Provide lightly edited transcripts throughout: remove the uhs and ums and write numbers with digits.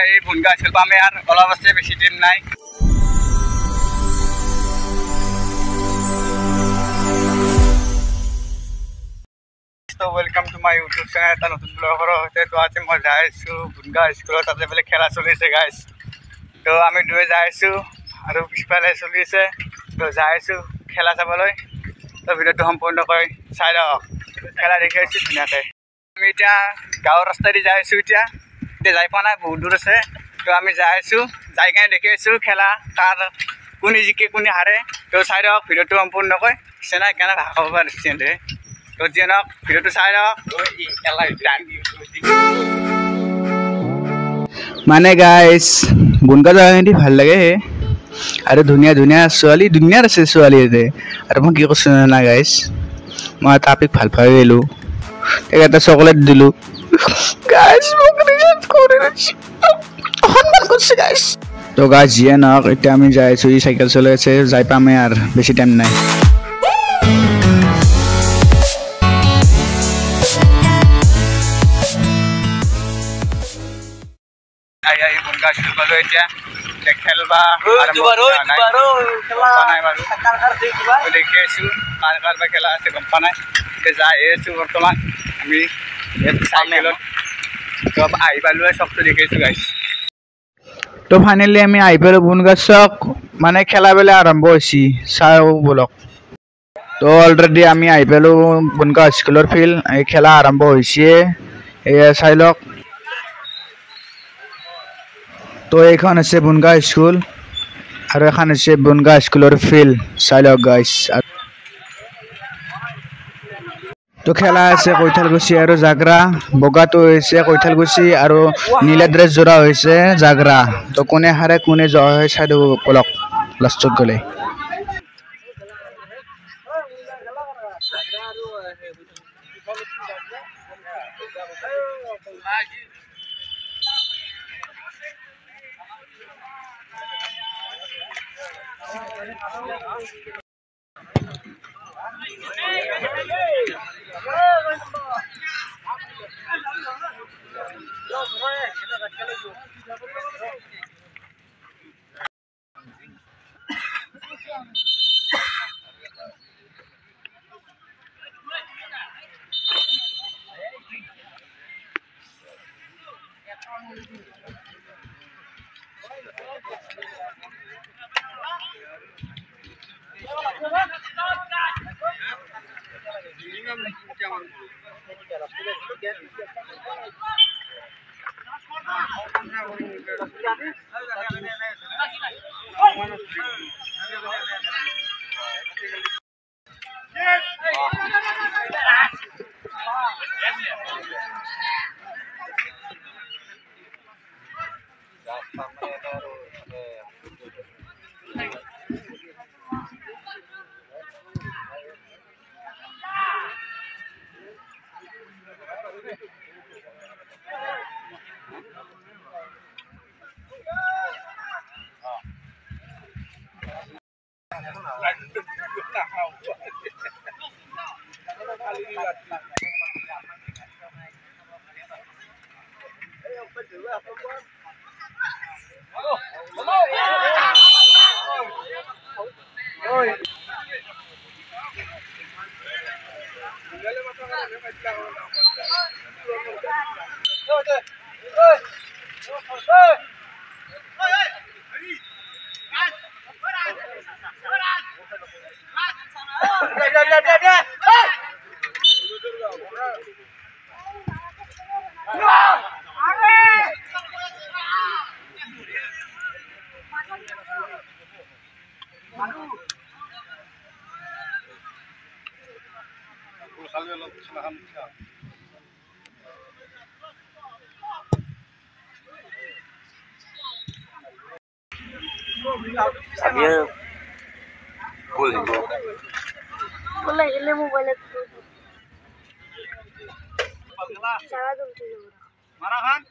এই বুনগা স্কুল পামে আর অলপ আছে বেশি দিন নাই তো welcome to my YouTube channel এটা নতুন ব্লগৰ হতে তো আজি মই যাই আছো বুনগা স্কুলত তাতে বেলে খেলা চলিছে গাইস তো আমি দুয়ে যাই আছো আৰু পিছফালে চলিছে তো যাই আছো খেলা চাবলৈ তো ভিডিওটো সম্পূৰ্ণ কৰি চাই লওক খেলা দেখি আছো ধুনীয়াকে আমি এতিয়া গাঁৱৰ ৰাস্তাদি যাই আছো এতিয়া যাই পোৱা নাই বহুত দূৰ আছে তো আমি যাই আছো যাই কেনে দেখি আছো খেলা কাৰ কোনে জিকে কোনে হাৰে তো চাই লওক ভিডিওটো সম্পূৰ্ণ কৰি চেনা কেনে ভাষাব পাৰিছে তো যেনক ভিডিওটো চাই লওক মানে গাইস বুনগা জাগাটি ভাল লাগে আৰু ধুনীয়া ধুনীয়া ছোৱালী দুনিয়াৰ আছে ছোৱালী এতে আৰু মই কি কৈছো না গাইস মই তাপিক ভাল পাই গেলো এটা চকলেট দিলো গাইস মোক ৰিজেক্ট কৰি দিছে সম্মান কৰিছে গাইস তো গাইস জিয়ে নক এতিয়া আমি যাই আছো সাইকেল চলাই আছে যাই পামে আর বেশি টাইম নাই আই বুনগা শুরু করলো এটা খেলবা দেখি আছো কার কার বা খেলা আছে গম পা নাই যাই আছো বর্তমান আমি সাইকেলত সব আই পালো সবটো দেখি আছো গাইস তো ফাইনালি আমি আই পালো বুনগা চক মানে খেলা বেলা আরম্ভ হয়েছি চাও বলক তো অলরেডি আমি আই পালো বুনগা স্কুলের ফিল্ড এই খেলা আরম্ভ হয়েছে চাই লক তো এইখন আছে বুনগা স্কুল আৰু এখন আছে বুনগা স্কুলৰ ফিল্ড চাই লওক গাইস তো খেলা আছে কৈঠালগুছি আৰু জাগৰা বগাটো হৈছে কৈঠালগুছি আৰু নীলা ড্ৰেছ জোৰা হৈছে জাগৰা তো কোনে হাৰে কোনে জয় হয় চাই বলক লাষ্টত গলে बोला इले मोबाइल सारा दिन चल मारा खान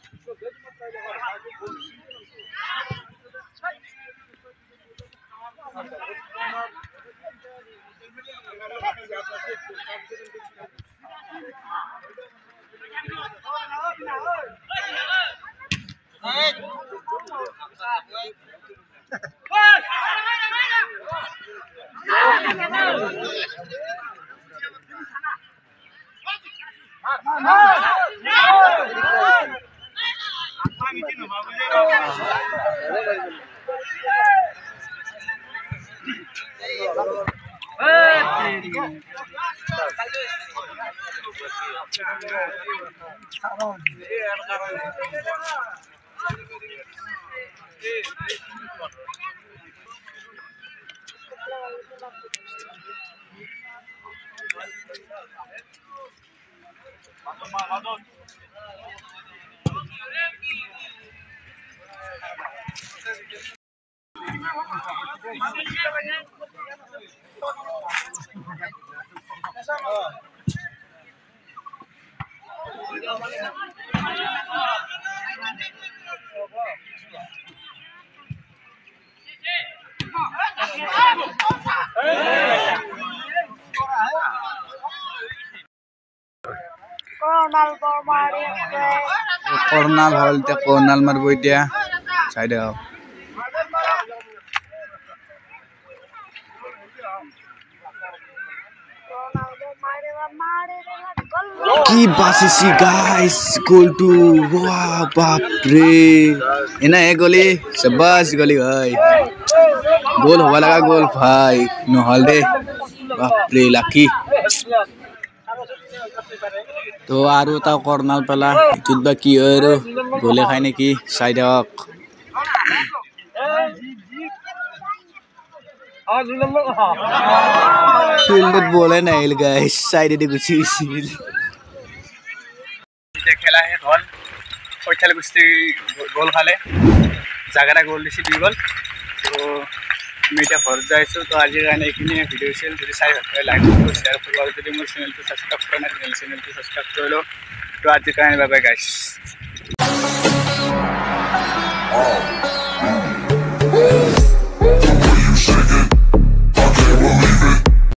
কৰ্ণাল হ'ল এতিয়া কৰ্ণাল মাৰিব এতিয়া চাইডে হওক কি বাচিছি গাইস গোলটো ওয়াও বাপ রে এনা এ গলি সবাস গলি ভাই গোল হবা লাগা গোল ভাই নহল দে বাপ রে লাকি তো আৰু তা কৰ্ণাল পেলা কিবা কি হয় আৰু গোলে খাই নেকি চাইডে হওক ফিল্ডত বলে নাহিল গাইস সাইডে গুচি গৈছিল এতিয়া খেলা শেষ হ'ল পইচালে গুচি গোল খালে জাগাটা গোল দিছি 2 গোল তো আমি এতিয়া ঘৰত যাইছো তো আজিৰ কাৰণে এইখিনিয়ে ভিডিঅ' আছিল যদি চাই ভাল পায় লাইক আৰু শ্বেয়াৰ কৰিব আৰু যদি মোৰ চেনেলটো সাবস্ক্ৰাইব কৰা নাই চেনেলটো সাবস্ক্ৰাইব কৰি লওক তো আজিৰ কাৰণে বাই বাই গাইস